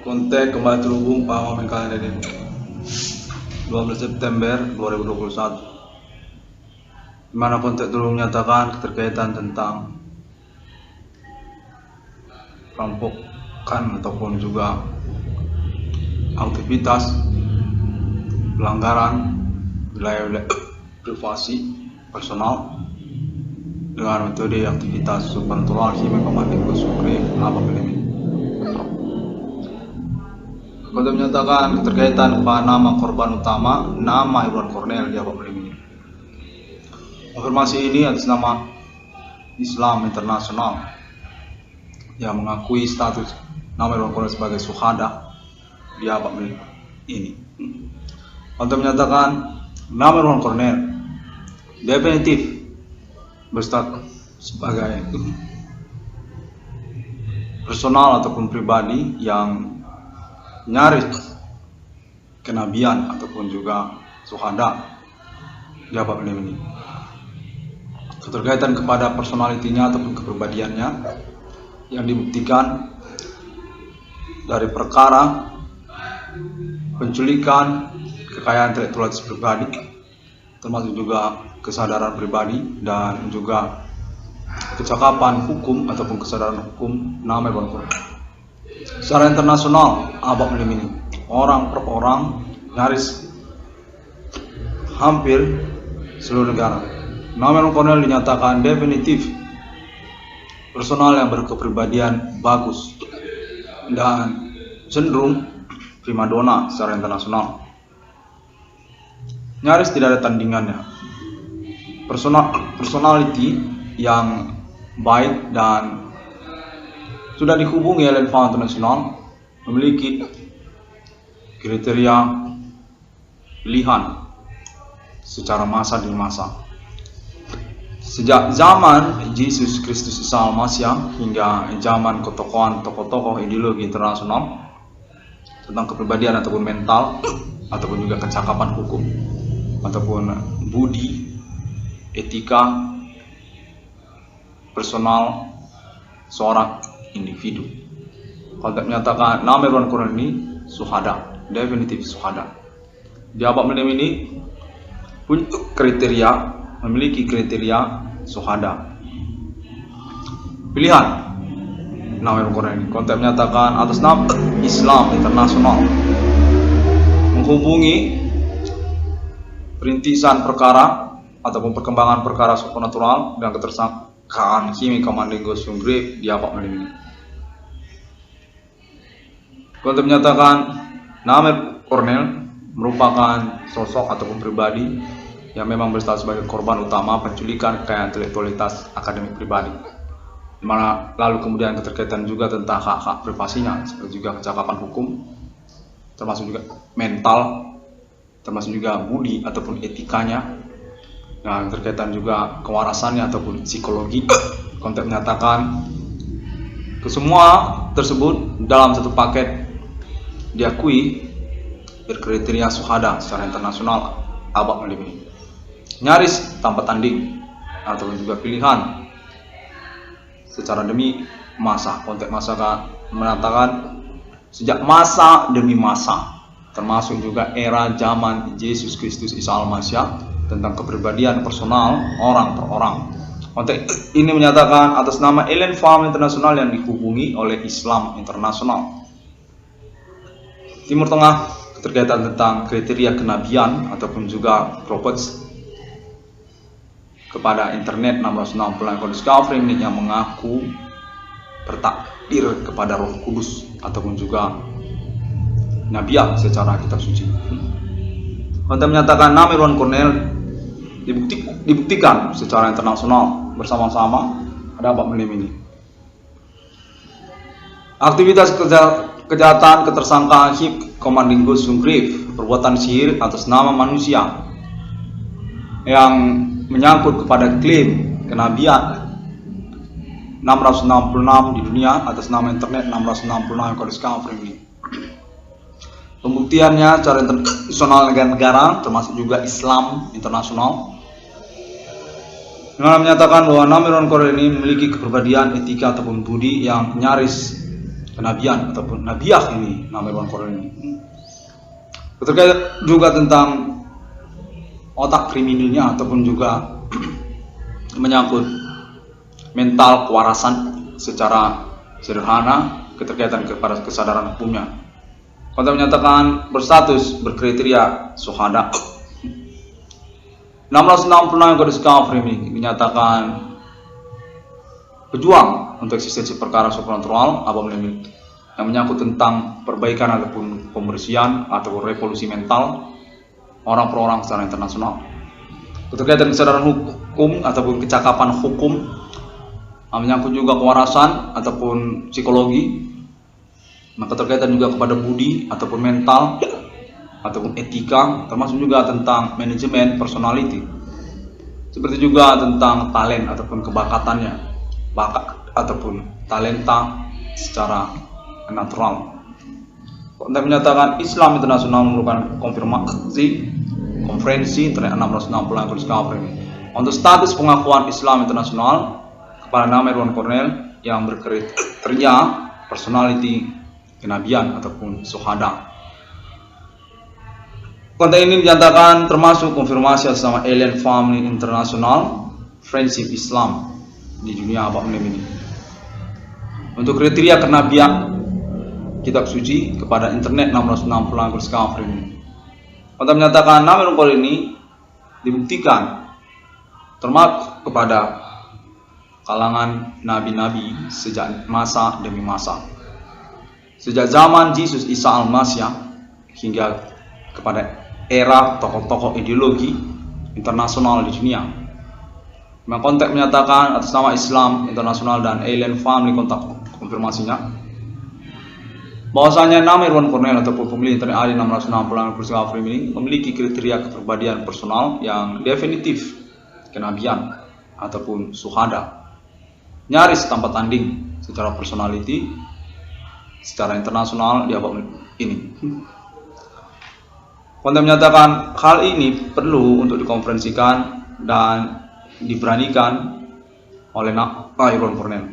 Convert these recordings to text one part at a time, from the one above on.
Kontak kembali terhubung Pak Wamen kalian ini 12 September 2021, di mana kontak terhubung menyatakan keterkaitan tentang perampokan ataupun juga aktivitas pelanggaran wilayah privasi personal dengan metode aktivitas supernatural hingga kematian bersyukur apa ini. Kontak menyatakan keterkaitan kepada nama korban utama, nama Irwan Cornel di Abang ini. Konfirmasi ini atas nama Islam Internasional yang mengakui status nama Irwan Cornel sebagai syuhada di Abang ini. Kontak menyatakan nama Irwan Cornel definitif berstatus sebagai personal ataupun pribadi yang nyaris kenabian ataupun juga syuhada di Abang ini. Keterkaitan kepada personalitinya ataupun kepribadiannya yang dibuktikan dari perkara penculikan, kekayaan intelektualitas pribadi, termasuk juga kesadaran pribadi dan juga kecakapan hukum ataupun kesadaran hukum nama Irwan Cornel. Secara internasional, Abang ini orang per orang nyaris hampir seluruh negara, nama Irwan Cornel dinyatakan definitif personal yang berkepribadian bagus dan cenderung primadona secara internasional. Nyaris tidak ada tandingannya. Personality yang baik dan sudah dihubungi oleh FA Internasional, memiliki kriteria pilihan secara masa demi masa. Sejak zaman Yesus Kristus Isa Al-Masih hingga zaman tokoh-tokoh ideologi internasional tentang kepribadian ataupun mental ataupun juga kecakapan hukum ataupun budi, etika, personal seorang individu. Kontak menyatakan nama Irwan Cornel ini syuhada, definitif syuhada. Di Abang ini punya kriteria, memiliki kriteria syuhada. Pilihan nama Irwan Cornel ini. Kontak menyatakan atas nama Islam Internasional menghubungi perintisan perkara ataupun perkembangan perkara supernatural dan ketersangkaan Kimi Kamandingo Sunggrave di Abang ini. Kontak menyatakan nama Cornel merupakan sosok ataupun pribadi yang memang berstatus sebagai korban utama penculikan kekayaan intelektualitas akademik pribadi, di mana lalu kemudian keterkaitan juga tentang hak-hak privasinya seperti juga kecakapan hukum, termasuk juga mental, termasuk juga budi ataupun etikanya, dan terkaitan juga kewarasannya ataupun psikologi. Kontak menyatakan kesemua tersebut dalam satu paket diakui berkriteria syuhada secara internasional Abang ini. Nyaris tanpa tanding ataupun juga pilihan secara demi masa. Kontak masa mengatakan sejak masa demi masa, termasuk juga era zaman Yesus Kristus Isa Al-Masih tentang kepribadian personal orang per orang. Kontak ini menyatakan atas nama Ellen Farm Internasional yang dihubungi oleh Islam Internasional. Timur Tengah keterkaitan tentang kriteria kenabian ataupun juga prophets kepada internet 660 discovery yang mengaku bertakdir kepada Roh Kudus ataupun juga nabiat secara kitab suci. Kontak menyatakan nama Irwan Cornel dibuktikan secara internasional bersama-sama ada Abang ini. Aktivitas kejahatan ketersangkaan Kimi Kamandingo Sunggrave, perbuatan sihir atas nama manusia yang menyangkut kepada klaim kenabian 666 di dunia atas nama internet 666 yang discovery ini. Pembuktiannya secara internasional negara-negara termasuk juga Islam Internasional dengan menyatakan bahwa nama Irwan Cornel ini memiliki kepribadian, etika ataupun budi yang nyaris kenabian ataupun nabiah ini nama Irwan Cornel ini. Terkait juga tentang otak kriminalnya ataupun juga menyangkut mental kewarasan secara sederhana keterkaitan kepada kesadaran hukumnya. Konten menyatakan berstatus berkriteria syuhada. 666 yang discovery ini dinyatakan pejuang untuk eksistensi perkara supranatural yang menyangkut tentang perbaikan ataupun pembersihan atau revolusi mental orang per orang secara internasional. Keterkaitan kesadaran hukum ataupun kecakapan hukum menyangkut juga kewarasan ataupun psikologi, maka terkaitan juga kepada budi ataupun mental ataupun etika, termasuk juga tentang manajemen personality, seperti juga tentang talent ataupun kebakatannya, bakat ataupun talenta secara natural. Konten menyatakan Islam internasional merupakan konferensi internet 660 yang discovery untuk status pengakuan Islam internasional kepada nama Irwan Cornel yang berkriteria personality kenabian ataupun syuhada. Konten ini dinyatakan termasuk konfirmasi atas nama Alien Family International Friendship Islam di dunia abad ini. Untuk kriteria kenabian kitab suci kepada internet 660 discovery ini. Konten menyatakan nama Irwan Cornel ini dibuktikan termasuk kepada kalangan nabi-nabi sejak masa demi masa. Sejak zaman Yesus Isa Al-Masih hingga kepada era tokoh-tokoh ideologi internasional di dunia. Memang konteks menyatakan atas nama Islam internasional dan Alien Family kontak konfirmasinya bahwasanya nama Irwan Cornel ataupun pemilih internet AD 660 ini memiliki kriteria kepribadian personal yang definitif kenabian ataupun syuhada, nyaris tanpa tanding secara personality secara internasional di abad ini. Konten menyatakan hal ini perlu untuk dikonferensikan dan diberanikan oleh Irwan Cornel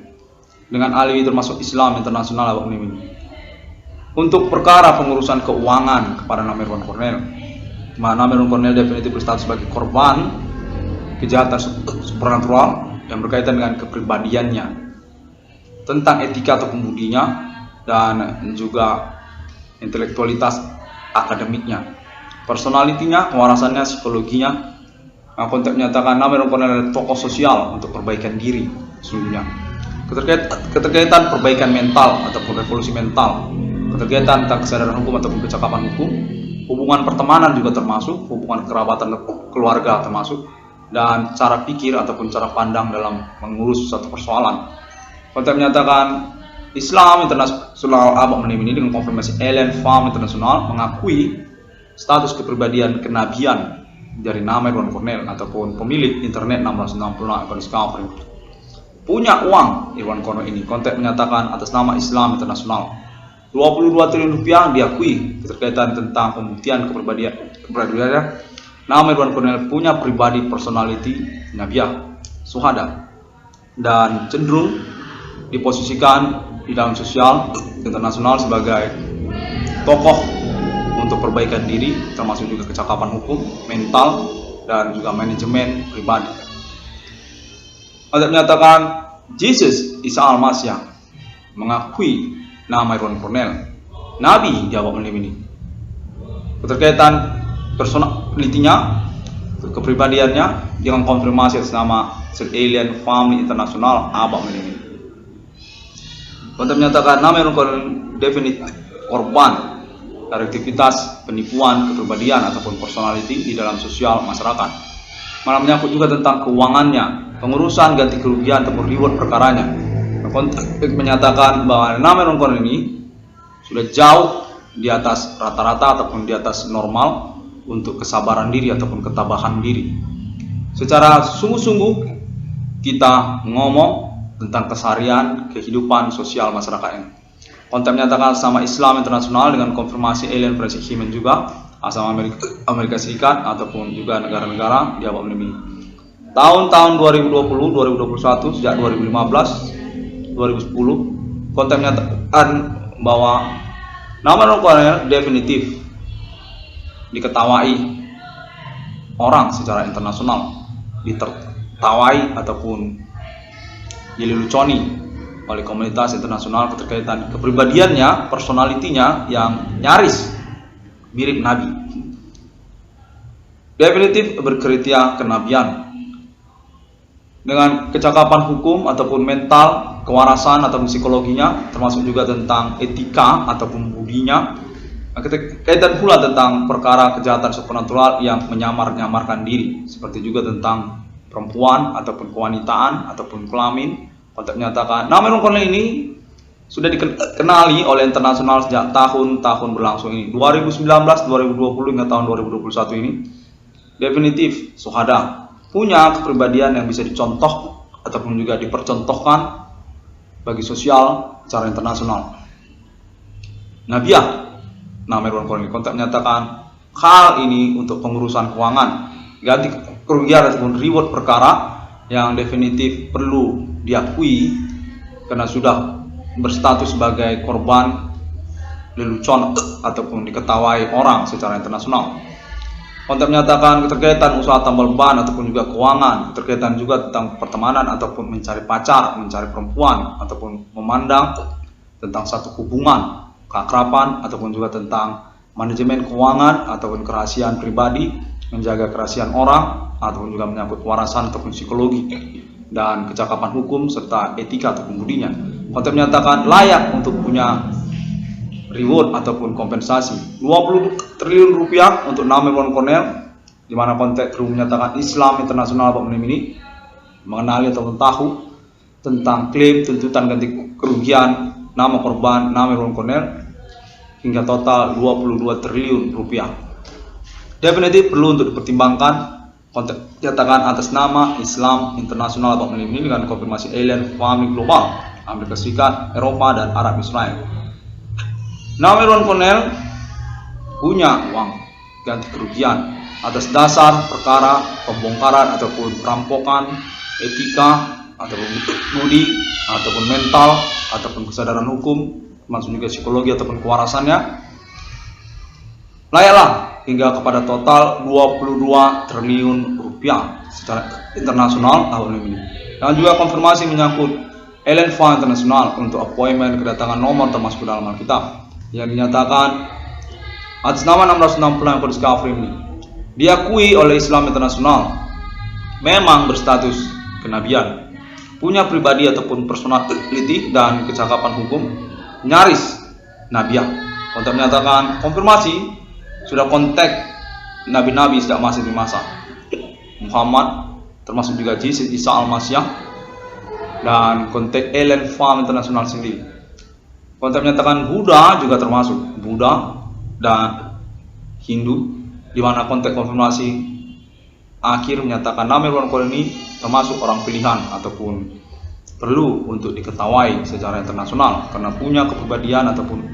dengan ahli termasuk Islam internasional abad ini untuk perkara pengurusan keuangan kepada nama Irwan Cornel. Nama Irwan Cornel definitif berstatus sebagai korban kejahatan supranatural yang berkaitan dengan kepribadiannya, tentang etika atau budinya, dan juga intelektualitas akademiknya, personalitinya, kewarasannya, psikologinya. Konteks menyatakan nama Irwan Cornel adalah tokoh sosial untuk perbaikan diri sesungguhnya. Keterkaitan perbaikan mental ataupun revolusi mental, keterkaitan tentang kesadaran hukum ataupun kecakapan hukum, hubungan pertemanan juga termasuk, hubungan kerabatan keluarga termasuk, dan cara pikir ataupun cara pandang dalam mengurus suatu persoalan. Konteks menyatakan Islam internasional abad ini dengan konfirmasi Alien Family Internasional mengakui status kepribadian kenabian dari nama Irwan Cornel ataupun pemilik internet 660 discovery. Punya uang Irwan Cornel ini. Konteks menyatakan atas nama Islam internasional 22 triliun rupiah diakui keterkaitan tentang pembuktian kepribadiannya. Nama Irwan Cornel punya pribadi personality nabiah, syuhada, dan cenderung diposisikan di dalam sosial internasional sebagai tokoh untuk perbaikan diri, termasuk juga kecakapan hukum, mental, dan juga manajemen pribadi. Untuk menyatakan Yesus Isa Al-Masih mengakui nama Irwan Cornel nabi di abad ini. Keterkaitan personalitinya, kepribadiannya dengan konfirmasi atas nama Alien Family Internasional abad ini. Untuk menyatakan nama Irwan Cornel definitif korban dari aktivitas penipuan kepribadian ataupun personality di dalam sosial masyarakat. Malah menyangkut juga tentang keuangannya, pengurusan ganti kerugian ataupun reward perkaranya. Konteks menyatakan bahwa nama Irwan Cornel ini sudah jauh di atas rata-rata ataupun di atas normal untuk kesabaran diri ataupun ketabahan diri. Secara sungguh-sungguh kita ngomong tentang keseharian kehidupan sosial masyarakat ini. Konteks menyatakan sama Islam internasional dengan konfirmasi Alien Forensic Human juga asal Amerika Serikat ataupun juga negara-negara di abad ini. Tahun-tahun 2020, 2021, sejak 2015, 2010 Konten menyatakan bahwa nama Irwan Cornel definitif diketawai orang secara internasional, ditertawai ataupun dileluconi oleh komunitas internasional keterkaitan kepribadiannya, personalitinya yang nyaris mirip Nabi. Definitif berkriteria kenabian dengan kecakapan hukum ataupun mental, kewarasan ataupun psikologinya, termasuk juga tentang etika ataupun budinya. Kaitan pula tentang perkara kejahatan supernatural yang menyamar-nyamarkan diri, seperti juga tentang perempuan ataupun kewanitaan ataupun kelamin. Konten menyatakan nama Irwan Cornel ini sudah dikenali oleh internasional sejak tahun-tahun berlangsung ini, 2019, 2020 hingga tahun 2021 ini. Definitif suhada, punya kepribadian yang bisa dicontoh ataupun juga dipercontohkan bagi sosial secara internasional. Nabiah nama Irwan Cornel. Konten menyatakan hal ini untuk pengurusan keuangan, ganti kerugian ataupun reward perkara yang definitif perlu diakui karena sudah berstatus sebagai korban lelucon ataupun diketawai orang secara internasional. Konten menyatakan keterkaitan usaha tambal ban ataupun juga keuangan, keterkaitan juga tentang pertemanan ataupun mencari pacar, mencari perempuan ataupun memandang tentang satu hubungan keakraban ataupun juga tentang manajemen keuangan ataupun kerahasiaan pribadi, menjaga kerahasiaan orang ataupun juga menyangkut warasan ataupun psikologi dan kecakapan hukum serta etika ataupun budinya. Konten menyatakan layak untuk punya reward ataupun kompensasi 20 triliun rupiah untuk nama Irwan Cornel, di mana konteks menyatakan Islam Internasional ini mengenali ataupun tahu tentang klaim tuntutan ganti kerugian nama korban nama Irwan Cornel hingga total 22 triliun rupiah. Definitif perlu untuk dipertimbangkan. Konteks nyatakan atas nama Islam Internasional ini dengan konfirmasi alien family global Amerika Serikat, Eropa dan Arab Israel. Nama Irwan Cornel punya uang ganti kerugian atas dasar perkara pembongkaran ataupun perampokan, etika ataupun budi ataupun mental ataupun kesadaran hukum, termasuk juga psikologi ataupun kewarasannya, layaklah hingga kepada total 22 triliun rupiah secara internasional tahun ini. Dan juga konfirmasi menyangkut Alien Fund Internasional untuk appointment kedatangan nomor termasuk dalam Alkitab yang dinyatakan atas nama 660 yang discovery ini diakui oleh Islam Internasional, memang berstatus kenabian, punya pribadi ataupun personality dan kecakapan hukum nyaris nabiah. Untuk menyatakan konfirmasi sudah kontak nabi-nabi sejak masih di masa Muhammad, termasuk juga Isa Al-Masih dan kontak Alien Fund Internasional sendiri. Konten menyatakan Buddha juga termasuk Buddha dan Hindu, di mana konteks konfirmasi akhir menyatakan nama Irwan Cornel ini termasuk orang pilihan ataupun perlu untuk diketahui secara internasional karena punya kepribadian ataupun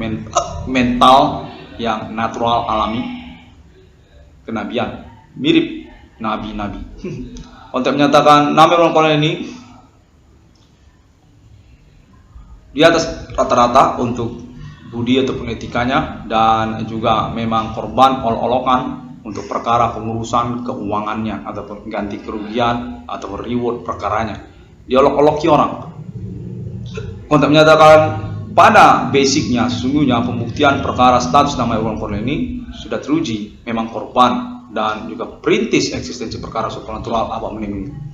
mental yang natural alami kenabian, mirip nabi-nabi. Konteks menyatakan nama Irwan Cornel ini di atas rata-rata untuk budi ataupun etikanya, dan juga memang korban olok-olokan untuk perkara pengurusan keuangannya ataupun ganti kerugian ataupun reward perkaranya, diolok-oloki orang. Untuk menyatakan pada basicnya sesungguhnya pembuktian perkara status nama Irwan Cornel ini sudah teruji memang korban dan juga perintis eksistensi perkara supernatural apa ini.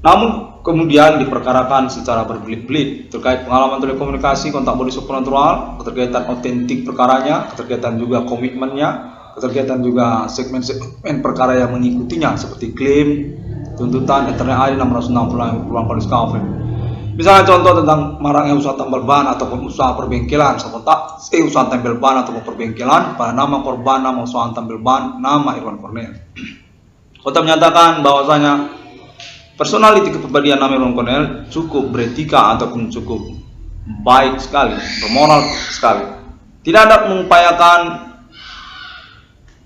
Namun kemudian diperkarakan secara berbelit-belit terkait pengalaman telekomunikasi, kontak body supernatural, keterkaitan otentik perkaranya, keterkaitan juga komitmennya, keterkaitan juga segmen-segmen perkara yang mengikutinya seperti klaim, tuntutan, internet ID 660 yang Irwan Cornel discovery. Misalnya contoh tentang maraknya usaha tambal ban ataupun usaha perbengkelan, usaha tambal ban ataupun perbengkelan pada nama korban nama usaha tambal ban nama Irwan Cornel. Kota menyatakan bahwasanya personality kepribadian nama Irwan Cornel cukup beretika ataupun cukup baik sekali, bermoral sekali. Tidak ada mengupayakan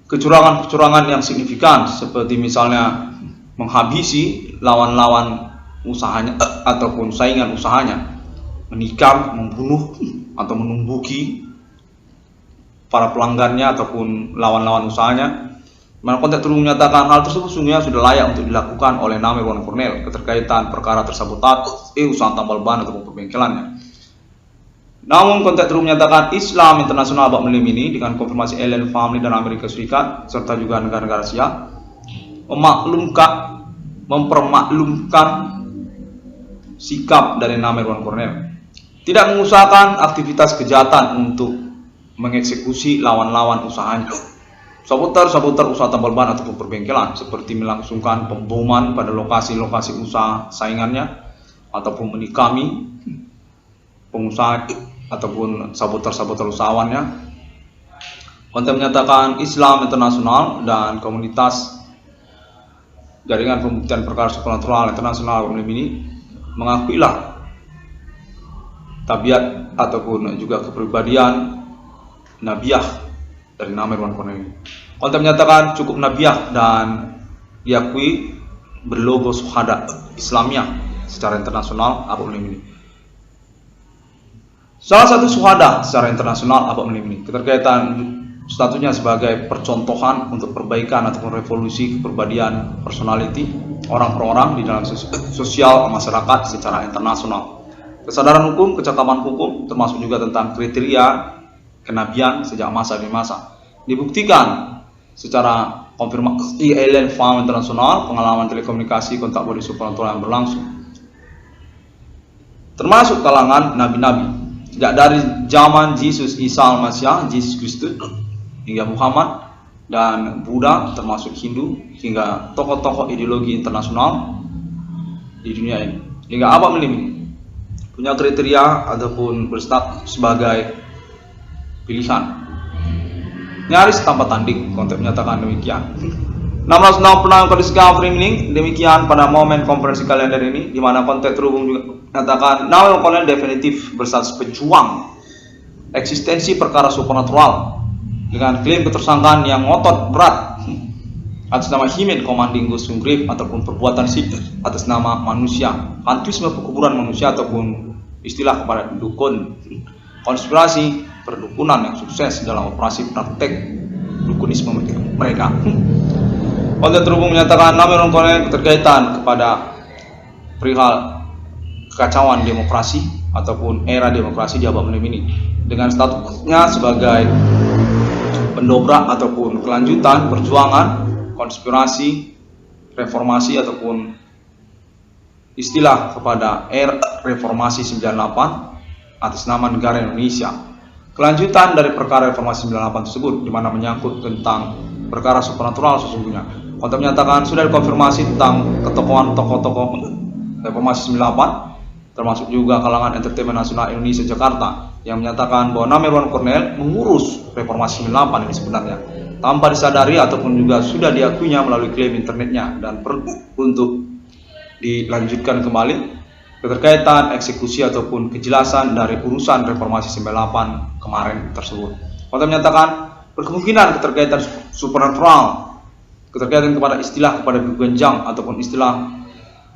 kecurangan-kecurangan yang signifikan seperti misalnya menghabisi lawan-lawan usahanya ataupun saingan usahanya. menikam, membunuh atau menumbuki para pelanggannya ataupun lawan-lawan usahanya. Mana konteks turun menyatakan hal tersebut sungguhnya sudah layak untuk dilakukan oleh Namer Wan Cornel keterkaitan perkara tersabotase usaha tambal ban ataupun perbengkelannya. Namun konteks turun menyatakan Islam internasional Abak Melim ini dengan konfirmasi Alien Family dan Amerika Serikat serta juga negara-negara Asia mempermaklumkan sikap dari Namer Wan Cornel, tidak mengusahakan aktivitas kejahatan untuk mengeksekusi lawan-lawan usahanya, saboter usaha tambal ban ataupun perbengkelan, seperti melangsungkan pemboman pada lokasi-lokasi usaha saingannya ataupun menikami pengusaha ataupun saboter usahawannya. Konten menyatakan Islam internasional dan komunitas jaringan pembuktian perkara supernatural internasional ini mengakuilah tabiat ataupun juga kepribadian nabiah dari Namer Wan Cornel. Konten menyatakan cukup nabiah dan diakui berlogo syuhada Islamiyah secara internasional Abak Melim ini. Salah satu syuhada secara internasional Abak Melim ini keterkaitan statusnya sebagai percontohan untuk perbaikan ataupun revolusi kepribadian personality orang per orang di dalam sosial masyarakat secara internasional. Kesadaran hukum, kecakapan hukum, termasuk juga tentang kriteria kenabian sejak masa ke masa, dibuktikan secara konfirmasi Alien Family internasional, pengalaman telekomunikasi kontak body supernatural yang berlangsung, termasuk kalangan nabi-nabi. Sejak dari zaman Yesus Isa Al-Masih, Yesus Kristus, hingga Muhammad dan Buddha, termasuk Hindu, hingga tokoh-tokoh ideologi internasional di dunia ini, hingga Abak Melim ini punya kriteria ataupun berstatus sebagai pilihan nyaris tanpa tanding. Konteks menyatakan demikian. 1666 kondisi framing demikian pada momen konferensi kalender ini, di mana konteks terhubung juga menyatakan Namer Wan Cornel definitif berstatus pejuang eksistensi perkara supernatural dengan klaim ketersangkaan yang ngotot berat atas nama Himen Commanding Ghost Grave ataupun perbuatan sihir atas nama manusia, antusiasme perkuburan manusia ataupun istilah kepada dukun, konspirasi perdukunan yang sukses dalam operasi praktek dukunisme mereka. Konten terhubung menyatakan Namer Wan Cornel keterkaitan kepada perihal kekacauan demokrasi ataupun era demokrasi di Abak Melim ini dengan statusnya sebagai pendobrak ataupun kelanjutan perjuangan konspirasi reformasi ataupun istilah kepada era reformasi 98 atas nama negara Indonesia. Kelanjutan dari perkara reformasi 98 tersebut, di mana menyangkut tentang perkara supernatural sesungguhnya. Konten menyatakan sudah dikonfirmasi tentang ketokohan tokoh-tokoh reformasi 98, termasuk juga kalangan entertainment nasional Indonesia Jakarta, yang menyatakan bahwa Namer Wan Cornel mengurus reformasi 98 ini sebenarnya tanpa disadari ataupun juga sudah diakuinya melalui klaim internetnya, dan perlu untuk dilanjutkan kembali keterkaitan eksekusi ataupun kejelasan dari urusan reformasi 98 kemarin tersebut. Konten menyatakan berkemungkinan keterkaitan supernatural, keterkaitan kepada istilah kepada genjang ataupun istilah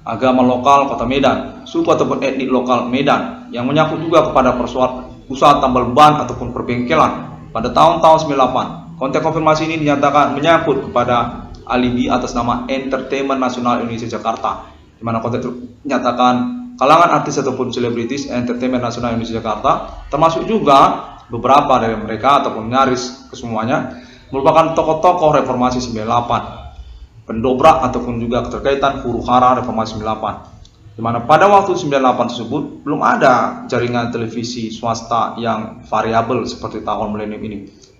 agama lokal Kota Medan, suku ataupun etnik lokal Medan, yang menyangkut juga kepada persoalan usaha tambal ban ataupun perbengkelan pada tahun-tahun 98. Konteks konfirmasi ini dinyatakan menyangkut kepada alibi atas nama Entertainment Nasional Indonesia Jakarta, di mana konteks menyatakan kalangan artis ataupun selebritis Entertainment Nasional Indonesia Jakarta, termasuk juga beberapa dari mereka ataupun nyaris kesemuanya merupakan tokoh-tokoh reformasi 98, pendobrak ataupun juga keterkaitan huru hara reformasi 98, di mana pada waktu 98 tersebut belum ada jaringan televisi swasta yang variabel seperti tahun milenium ini.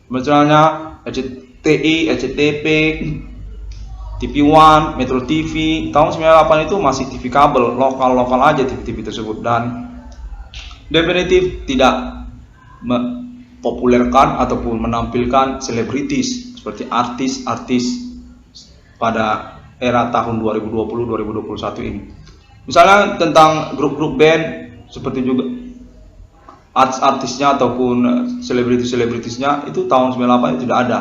Misalnya RCTI, RCTP, TV One, Metro TV. Tahun 98 itu masih TV kabel, lokal-lokal aja TV-TV tersebut, dan definitif tidak mempopulerkan ataupun menampilkan selebritis seperti artis-artis pada era tahun 2020-2021 ini. Misalnya tentang grup-grup band seperti juga artis-artisnya ataupun selebritis-selebritisnya itu tahun 98 itu tidak ada.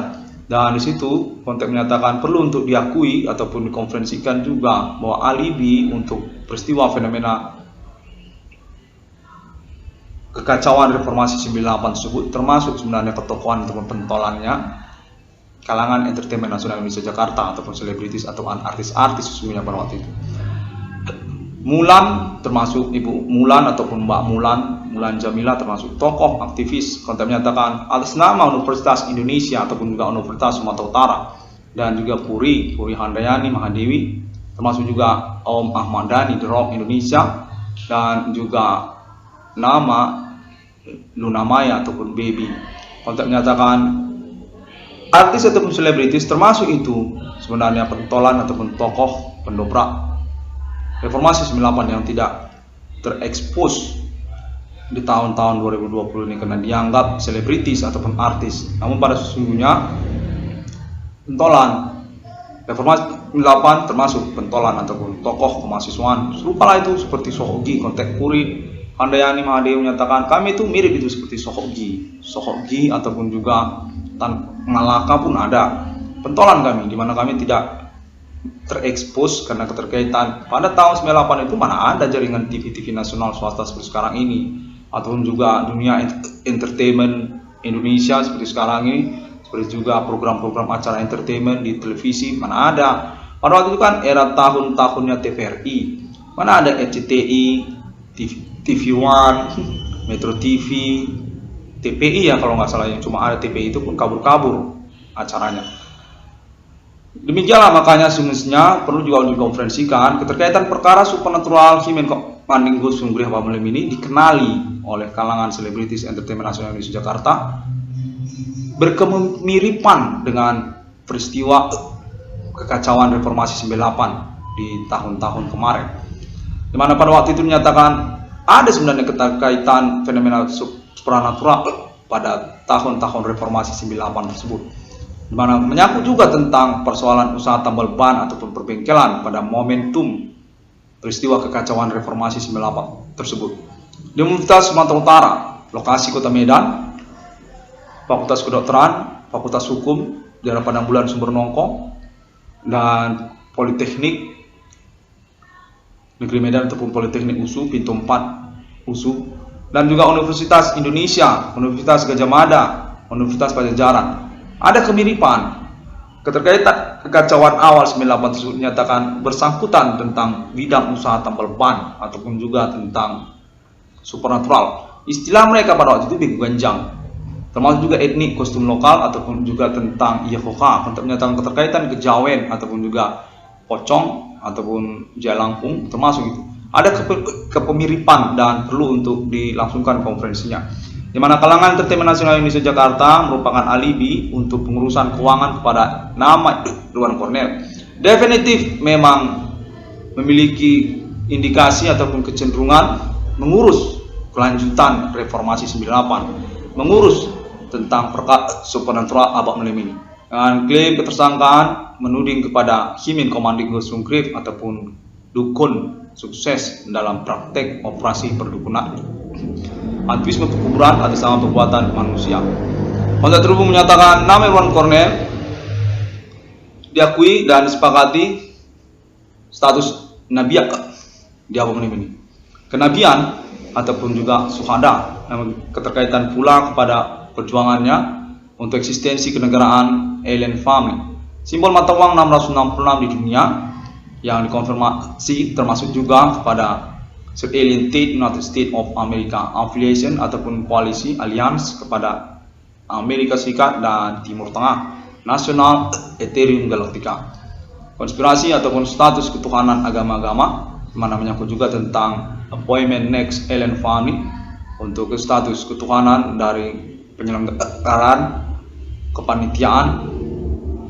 Dan di situ konteks menyatakan perlu untuk diakui ataupun dikonferensikan juga bahwa alibi untuk peristiwa fenomena kekacauan reformasi 98 tersebut termasuk sebenarnya ketokohan ataupun pentolannya kalangan entertainment nasional Indonesia Jakarta ataupun selebritis atau artis-artis sesungguhnya pada waktu itu. Mulan termasuk Ibu Mulan ataupun Mbak Mulan Jamila termasuk tokoh aktivis konten menyatakan atas nama Universitas Indonesia ataupun juga Universitas Sumatera Utara dan juga Puri Handayani Mahadewi termasuk juga Om Ahmad Dhani The Rock Indonesia dan juga nama Luna Maya ataupun Baby. Konten menyatakan artis ataupun selebritis termasuk itu sebenarnya pentolan ataupun tokoh pendobrak reformasi 98 yang tidak terekspos di tahun-tahun 2020 ini karena dianggap selebritis ataupun artis. Namun pada sesungguhnya pentolan reformasi 98 termasuk pentolan ataupun tokoh kemahasiswaan. Serupalah itu seperti Sohogi, Kontek Puri Handayani Mahadewi menyatakan kami itu mirip itu seperti Sohogi ataupun juga Tan Malaka pun ada pentolan kami di mana kami tidak terekspos karena keterkaitan pada tahun 98 itu mana ada jaringan TV nasional swasta seperti sekarang ini ataupun juga dunia entertainment Indonesia seperti sekarang ini, seperti juga program-program acara entertainment di televisi mana ada. Pada waktu itu kan era tahun-tahunnya TVRI, mana ada RCTI, TV One, Metro TV, TPI ya kalau nggak salah, yang cuma ada TPI itu pun kabur-kabur acaranya. Demikianlah makanya semestinya perlu juga dikonferensikan keterkaitan perkara supernatural Himen Manding Gus Sunggrih Pamulem ini dikenali oleh kalangan selebritis entertainment nasional Indonesia Jakarta berkemiripan dengan peristiwa kekacauan reformasi 98 di tahun-tahun kemarin, di mana pada waktu itu dinyatakan ada sebenarnya keterkaitan fenomena supernatural pada tahun-tahun reformasi 98 tersebut, di mana menyangkut juga tentang persoalan usaha tambal ban ataupun perbengkelan pada momentum peristiwa kekacauan reformasi 98 tersebut. Di Universitas Sumatera Utara, lokasi Kota Medan, Fakultas Kedokteran, Fakultas Hukum, Jalan Padang Bulan Sumber Nongko, dan Politeknik Negeri Medan ataupun Politeknik USU Pintu 4 USU, dan juga Universitas Indonesia, Universitas Gajah Mada, Universitas Pajajaran. Ada kemiripan keterkaitan kekacauan awal 98 tersebut dinyatakan bersangkutan tentang bidang usaha tambal ban ataupun juga tentang supernatural. Istilah mereka pada waktu itu Begu Ganjang, termasuk juga etnik kostum lokal ataupun juga tentang Yehoka, untuk menyatakan keterkaitan kejawen ataupun juga pocong ataupun jalangkung termasuk itu. Ada kepemiripan dan perlu untuk dilangsungkan konferensinya, di mana kalangan entertainment nasional Indonesia Jakarta merupakan alibi untuk pengurusan keuangan kepada nama Ridwan Cornel. Definitif memang memiliki indikasi ataupun kecenderungan mengurus kelanjutan reformasi 98, mengurus tentang perkara supernatural Abah Melem ini, dengan klaim ketersangkaan menuding kepada Himen Komanding Gus Sunggrih ataupun dukun sukses dalam praktek operasi perdukunan, aktivisme pekuburan atas nama perbuatan manusia. Kontak terhubung menyatakan nama Ridwan Cornel diakui dan disepakati status nabiat di Abah Melem ini, kenabian ataupun juga suhada, yang keterkaitan pula kepada perjuangannya untuk eksistensi kenegaraan alien family, simbol mata uang 666 di dunia, yang dikonfirmasi termasuk juga kepada Alien State United States of America Affiliation ataupun koalisi alliance kepada Amerika Serikat dan Timur Tengah, National Ethereum Galactica, konspirasi ataupun status ketuhanan agama-agama, mana menyangkut juga tentang appointment next alien family untuk status ketuhanan dari penyelenggaraan kepanitiaan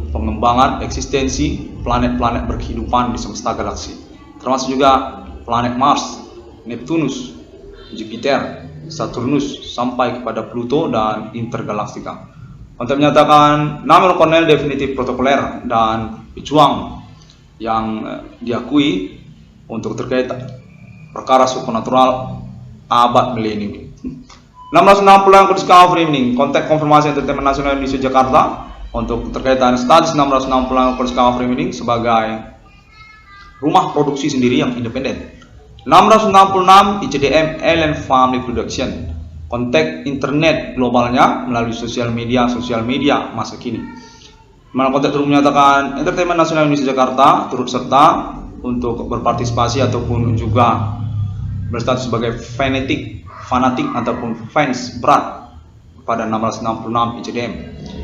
pengembangan eksistensi planet-planet berkehidupan di semesta galaksi, termasuk juga planet Mars, Neptunus, Jupiter, Saturnus, sampai kepada Pluto dan Intergalaktika. Untuk menyatakan nama Cornel definitif protokoler dan pejuang yang diakui untuk terkait perkara supernatural abad milenium. 660 Discovery Evening, konteks konfirmasi entertainment nasional Indonesia Jakarta untuk terkaitan status 660 Discovery Evening sebagai rumah produksi sendiri yang independen. 666 ICDM Alien Family Production kontak internet globalnya melalui sosial media masa kini. Mana kontak turut menyatakan Entertainment Nasional Indonesia Jakarta turut serta untuk berpartisipasi ataupun juga berstatus sebagai fanatik ataupun fans berat pada 666 ICDM.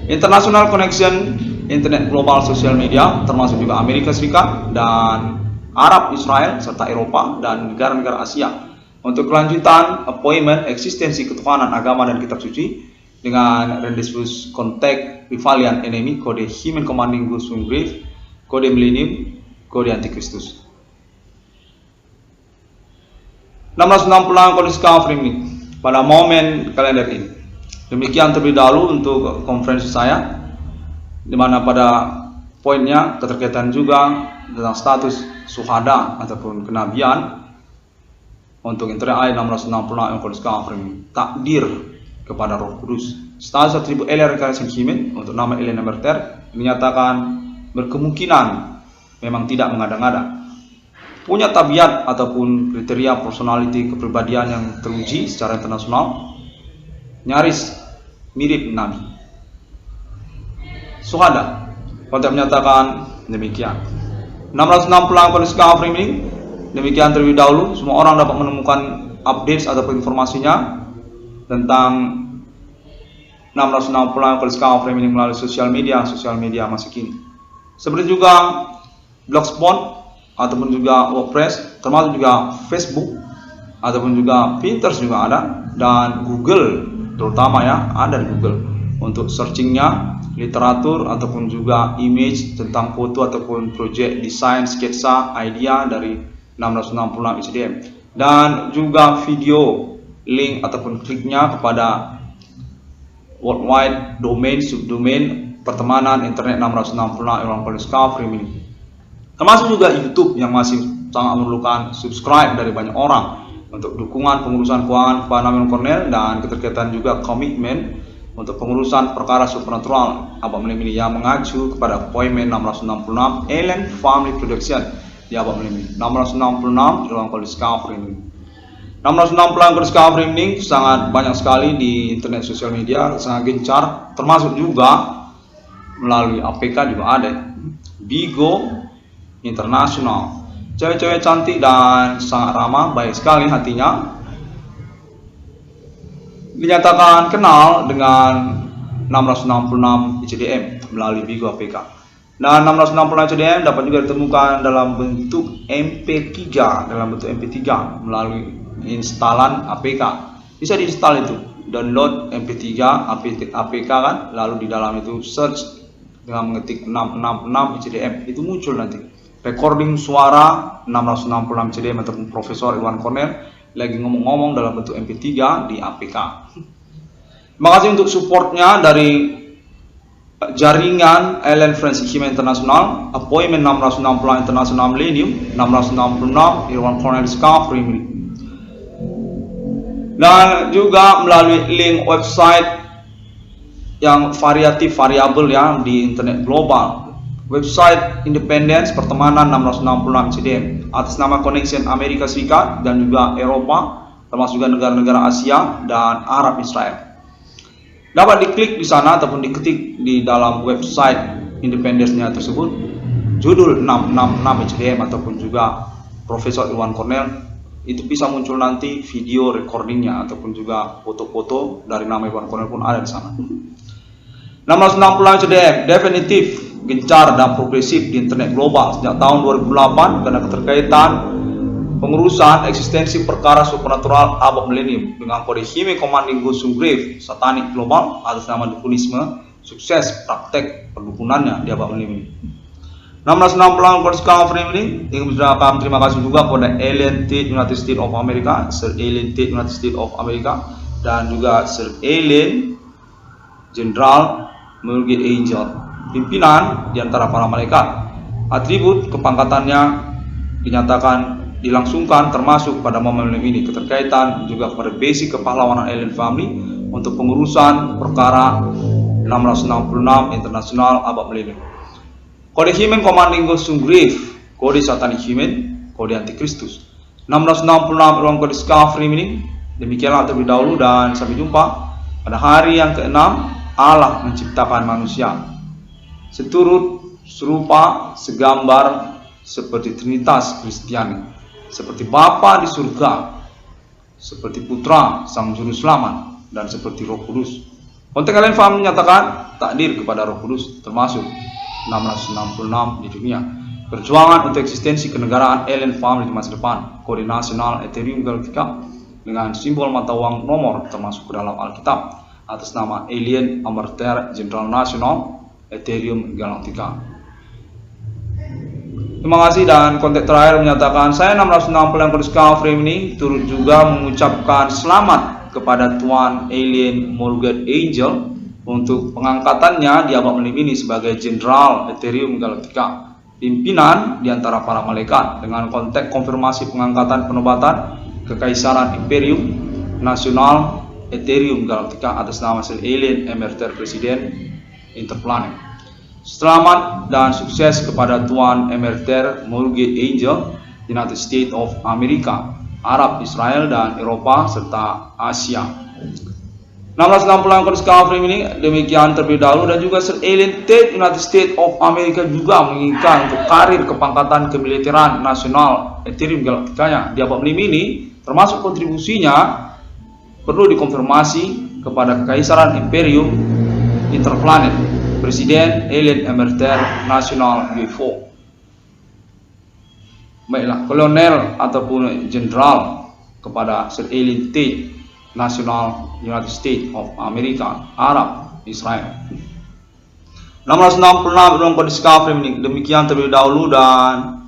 International Connection Internet Global Social Media termasuk juga Amerika Serikat dan Arab, Israel serta Eropa dan negara-negara Asia untuk kelanjutan appointment eksistensi ketuhanan agama dan kitab suci dengan rendezvous kontak Rivalian Enemy, kode Human Commanding Gusung Brief, kode Millennium, kode Antikristus. 666 kode Framing pada momen kalender ini. Demikian terlebih dahulu untuk konferensi saya, di mana pada poinnya keterkaitan juga tentang status suhada ataupun kenabian untuk Internet 666 kode Framing takdir kepada Roh Kudus. Status atribut Elia Reincarnation Human untuk nama Elia Nemerter dinyatakan berkemungkinan memang tidak mengada-ngada. Punya tabiat ataupun kriteria personality kepribadian yang teruji secara internasional, nyaris mirip Nabi. Suhada, kontak menyatakan demikian. 660 kode Framing demikian terlebih dahulu. Semua orang dapat menemukan update ataupun informasinya tentang 660 kode Framing melalui sosial media masa kini. Seperti juga Blogspot ataupun juga WordPress, termasuk juga Facebook ataupun juga Pinterest juga ada, dan Google terutama ya, ada di Google untuk searchingnya literatur ataupun juga image tentang foto ataupun project desain sketsa idea dari 666 ICDM, dan juga video link ataupun kliknya kepada worldwide domain subdomain pertemanan internet 666 Framing, termasuk juga YouTube yang masih sangat memerlukan subscribe dari banyak orang untuk dukungan pengurusan keuangan kepada Nabi Cornel dan keterkaitan juga komitmen untuk pengurusan perkara supernatural Abah Melimini yang mengacu kepada appointment 666 Alien Family Production di Abah Melimini 666 di ruang Framing. 666 Framing sangat banyak sekali di internet sosial media, sangat gencar, termasuk juga melalui APK juga ada Bigo Internasional. Cewek-cewek cantik dan sangat ramah, baik sekali hatinya, dinyatakan kenal dengan 666 ICDM melalui Bigo APK. Dan 666 ICDM dapat juga ditemukan dalam bentuk MP3 melalui instalan APK. Bisa diinstal itu, download MP3 APK kan, lalu di dalam itu search dengan mengetik 666 ICDM, itu muncul nanti recording suara 666 ICDM ataupun Profesor Iwan Cornel lagi ngomong-ngomong dalam bentuk MP3 di APK. Terima kasih untuk supportnya dari jaringan Alien Friends Human International, appointment 666 International Millennium, 666 Iwan Cornel Framing, dan juga melalui link website yang variabel ya di internet global. Website Independence Pertemanan 666 ICDM atas nama Connection Amerika Serikat dan juga Eropa, termasuk juga negara-negara Asia dan Arab Israel. Dapat diklik di sana ataupun diketik di dalam website Independence-nya tersebut judul 666 ICDM ataupun juga Profesor Iwan Cornel, itu bisa muncul nanti video recordingnya ataupun juga foto-foto dari nama Iwan Cornel pun ada di sana. 660 ICDM definitif gencar dan progresif di internet global sejak tahun 2008 karena keterkaitan pengurusan eksistensi perkara supernatural Abah Millennium dengan kode Human Commanding Gusung Brief satanik global atas nama dukunisme, sukses praktek perdukunannya di Abah Millennium. 660 kode Framing ingin mengucapkan terima kasih juga kepada Alien Tate United States of America, Sir Alien Tate United States of America, dan juga Sir Alien General Mulgate Angel, pimpinan di antara para malaikat. Atribut kepangkatannya dinyatakan dilangsungkan termasuk pada momen ini, keterkaitan juga kepada basic kepahlawanan Alien Family untuk pengurusan perkara 666 Internasional Abah Millennium. Kode Human Commanding Gusung Brief, kode Satanic Human, kode Antikristus. 666 ruang kode Framing Demikianlah terlebih dahulu dan sampai jumpa. Pada hari yang ke-6 Allah menciptakan manusia seturut, serupa, segambar seperti Trinitas Kristiani, seperti Bapa di surga, seperti Putra Sang Juru Selamat, dan seperti Roh Kudus. Konteks Ellen Farm menyatakan takdir kepada Roh Kudus, termasuk 666 di dunia. Perjuangan untuk eksistensi kenegaraan Ellen Farm di masa depan. Kode nasional Ethereum Galactica dengan simbol mata uang nomor termasuk ke dalam Alkitab atas nama Alien Amateur General National Ethereum Galactica. Terima kasih. Dan konteks terakhir menyatakan saya 660 yang Discovery ini turut juga mengucapkan selamat kepada Tuan Alien Morgan Angel untuk pengangkatannya di abad ini sebagai Jenderal Ethereum Galactica, pimpinan di antara para malaikat, dengan konteks konfirmasi pengangkatan penobatan Kekaisaran Imperium Nasional Ethereum Galactica atas nama Alien Emerter Presiden Interplanet. Selamat dan sukses kepada Tuan Emerter Morgan Angel, United States of America, Arab, Israel, dan Eropa, serta Asia. 660 Discovery ini demikian terlebih dahulu, dan juga Sir Alien Tate, United States of America juga menginginkan untuk karir kepangkatan kemiliteran nasional Ethereum Galactica di abad ini, termasuk kontribusinya perlu dikonfirmasi kepada Kekaisaran Imperium Interplanet, Presiden Alien Emerter Nasional UFO. Baiklah, kolonel ataupun jenderal kepada Sir Alien Tate, Nasional United States of America, Arab, Israel. 666 Ruang Discovery ini demikian terlebih dahulu, dan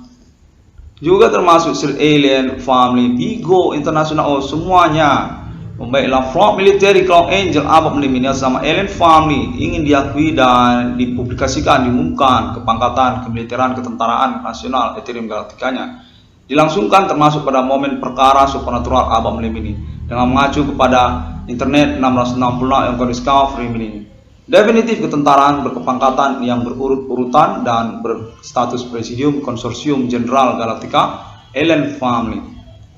juga termasuk Sir Alien Family, Vigo International, semuanya. Baiklah, Front Military Cloud Angel abad ini sama Alien Family ingin diakui dan dipublikasikan, diumumkan kepangkatan kemiliteran ketentaraan nasional Ethereum Galactica-nya dilangsungkan termasuk pada momen perkara supernatural abad ini dengan mengacu kepada internet 666 yang Discovery ini. Definitif ketentaraan berkepangkatan yang berurut-urutan dan berstatus Presidium Konsorsium Jenderal Galactica Alien Family,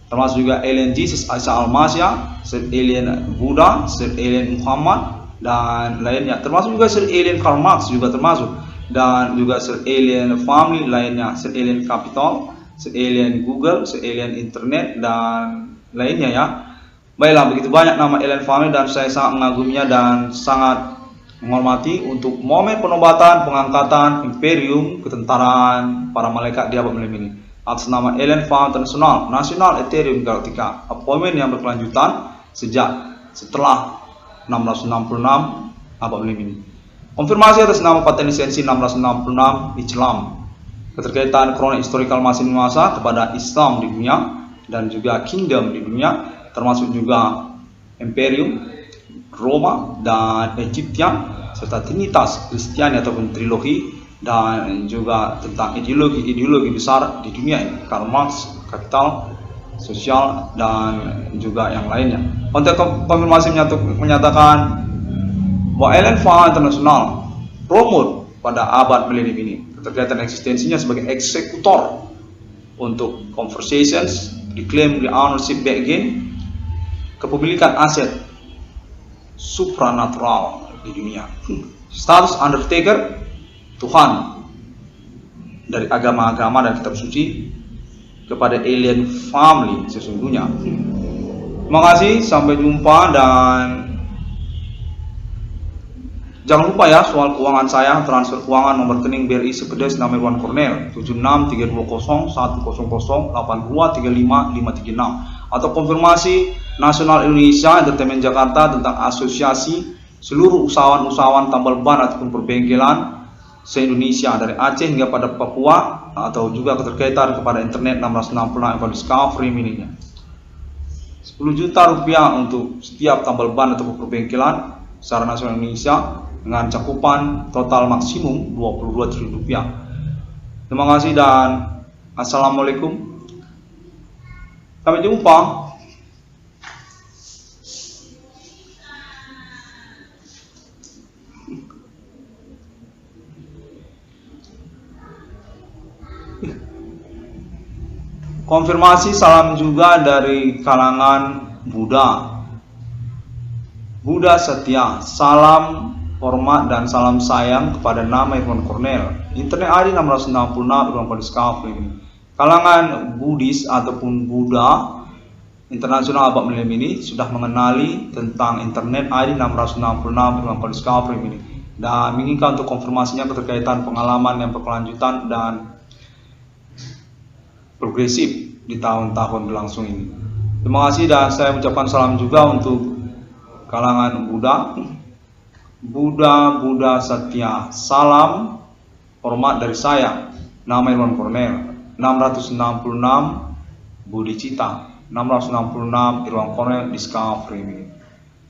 termasuk juga Alien Jesus Isa Al-Masih, Sir Alien Buddha, Sir Alien Muhammad, dan lainnya, termasuk juga Sir Alien Karl Marx juga termasuk, dan juga Sir Alien Family lainnya, Sir Alien Capital, Sir Alien Google, Sir Alien Internet, dan lainnya ya. Baiklah, begitu banyak nama Alien Family dan saya sangat mengaguminya dan sangat menghormati untuk momen penobatan pengangkatan Imperium ketentaraan para malaikat di abad ini atas nama Alien Family International Nasional Ethereum Galactica, appointment yang berkelanjutan sejak setelah 666 abad ini. Konfirmasi atas nama paten lisensi 666 Islam, keterkaitan kronik historical masing masa kepada Islam di dunia dan juga kingdom di dunia, termasuk juga Imperium, Roma, dan Egyptian, serta Trinitas Kristiani ataupun trilogi, dan juga tentang ideologi besar di dunia ini, Karl Marx, kapital, sosial, dan juga yang lainnya. Konteks konfirmasi menyatakan bahwa Alien Family International promote pada abad milenium ini keterkaitan eksistensinya sebagai eksekutor untuk conversations, diklaim the ownership back again, kepemilikan aset supranatural di dunia, status undertaker, Tuhan dari agama-agama dan kitab suci kepada Alien Family sesungguhnya. Terima kasih, sampai jumpa, dan jangan lupa ya soal keuangan saya, transfer keuangan nomor rekening BRI Sekedes nama Irwan Cornel 7632010082353536, atau konfirmasi Nasional Indonesia Entertainment Jakarta tentang asosiasi seluruh usahawan-usahawan tambal ban ataupun perbengkelan se-Indonesia dari Aceh hingga pada Papua, atau juga keterkaitan kepada internet 666 Discovery mininya. 10 juta rupiah untuk setiap tambal ban ataupun perbengkelan secara nasional Indonesia dengan cakupan total maksimum 22 triliun rupiah. Terima kasih dan assalamualaikum. Sampai jumpa. Konfirmasi salam juga dari kalangan Buddha setia, salam hormat dan salam sayang kepada nama Irwan Cornell. Internet ID 666 Irwan Discovery. Kalangan Buddhis ataupun Buddha internasional abad milenium ini sudah mengenali tentang internet ID 666 Irwan Discovery ini dan menginginkan untuk konfirmasinya keterkaitan pengalaman yang berkelanjutan dan progresif di tahun-tahun berlangsung ini. Terima kasih dan saya ucapkan salam juga untuk kalangan Buddha setia, salam hormat dari saya, nama Irwan Cornell, 666 Budi Cita, 666 Irwan Cornell Discovery.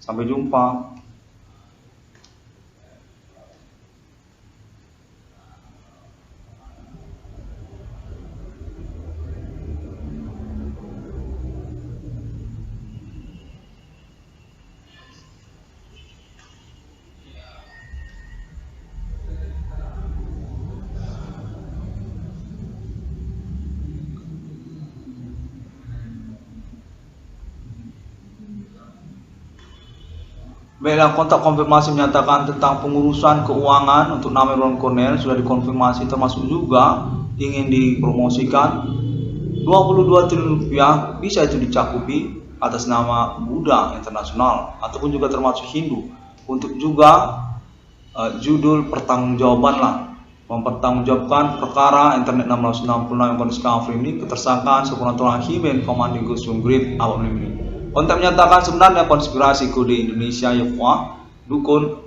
Sampai jumpa. Baiklah, kontak konfirmasi menyatakan tentang pengurusan keuangan untuk nama Irwan Cornell sudah dikonfirmasi, termasuk juga ingin dipromosikan 22 triliun rupiah bisa itu dicakupi atas nama Buddha Internasional ataupun juga termasuk Hindu untuk juga judul pertanggungjawaban lah, mempertanggungjawabkan perkara internet 666 yang Discovery ini ketersangkaan Supernatural Himen Commanding Gusung Grid awal ini. Kontak menyatakan sebenarnya konspirasi kode Indonesia Yahwa dukun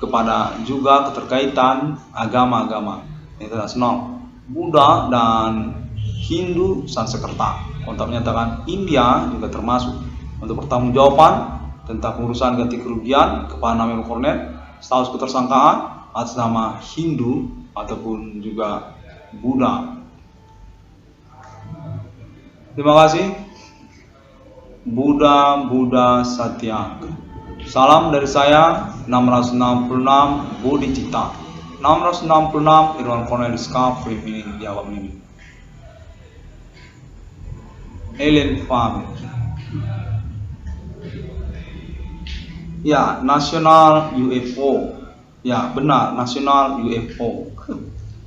kepada juga keterkaitan agama-agama internasional Buddha dan Hindu Sanskerta. Kontak menyatakan India juga termasuk untuk pertanggungjawaban tentang urusan ganti kerugian kepada nama Irwan Cornell status ketersangkaan atas nama Hindu ataupun juga Buddha. Terima kasih. Buddha Satya. Salam dari saya 666 Budi Cita, 666 Irwan Cornell Discovery ini jawab ini. Alien Farm. Ya, National UFO. Ya, benar, National UFO.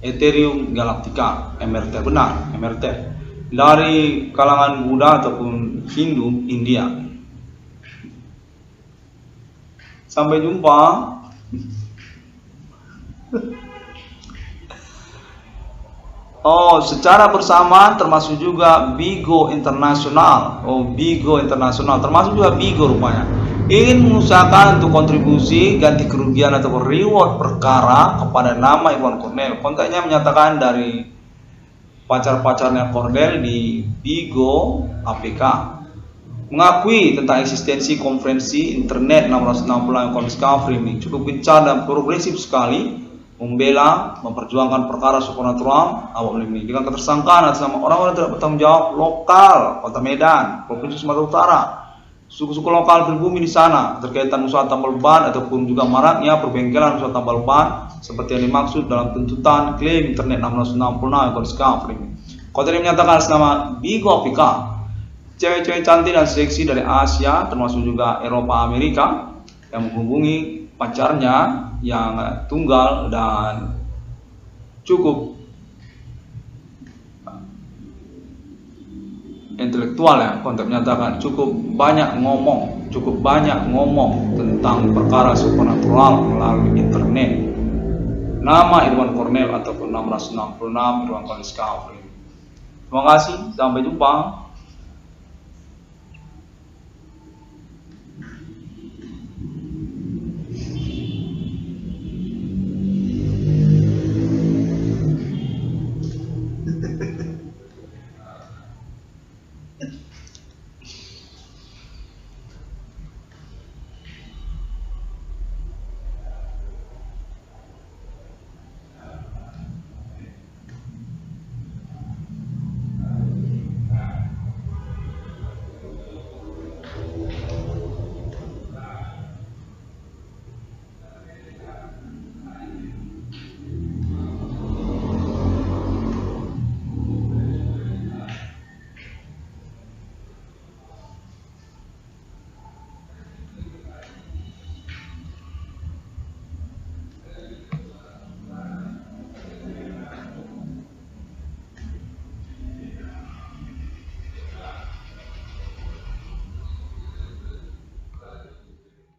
Ethereum Galactica, MRT, benar, MRT. Dari kalangan Buddha ataupun Hindu India. Sampai jumpa. Secara bersama termasuk juga Bigo Internasional. Bigo Internasional termasuk juga Bigo rupanya. Ingin mengusahakan untuk kontribusi ganti kerugian ataupun reward perkara kepada nama Irwan Cornell. Kontaknya menyatakan dari pacar-pacarnya Cornell di Bigo APK mengakui tentang eksistensi konferensi internet 666 Discovery ini cukup gencar dan progresif sekali membela memperjuangkan perkara supernatural awal ini dengan ketersangkaan atas nama orang-orang tidak bertanggung jawab lokal Kota Medan, Provinsi Sumatera Utara, suku-suku lokal pribumi di sana terkaitan usaha tambal ban ataupun juga maraknya perbengkelan usaha tambal ban seperti yang dimaksud dalam tuntutan klaim internet 666 Discovery. Konten ini menyatakan atas nama Bigo APK, cewek-cewek cantik dan seksi dari Asia termasuk juga Eropa Amerika yang menghubungi pacarnya yang tunggal dan cukup intelektual ya. Konten menyatakan cukup banyak ngomong tentang perkara supernatural melalui internet. Nama Irwan Cornell ataupun 666 Irwan Discovery. Terima kasih, sampai jumpa.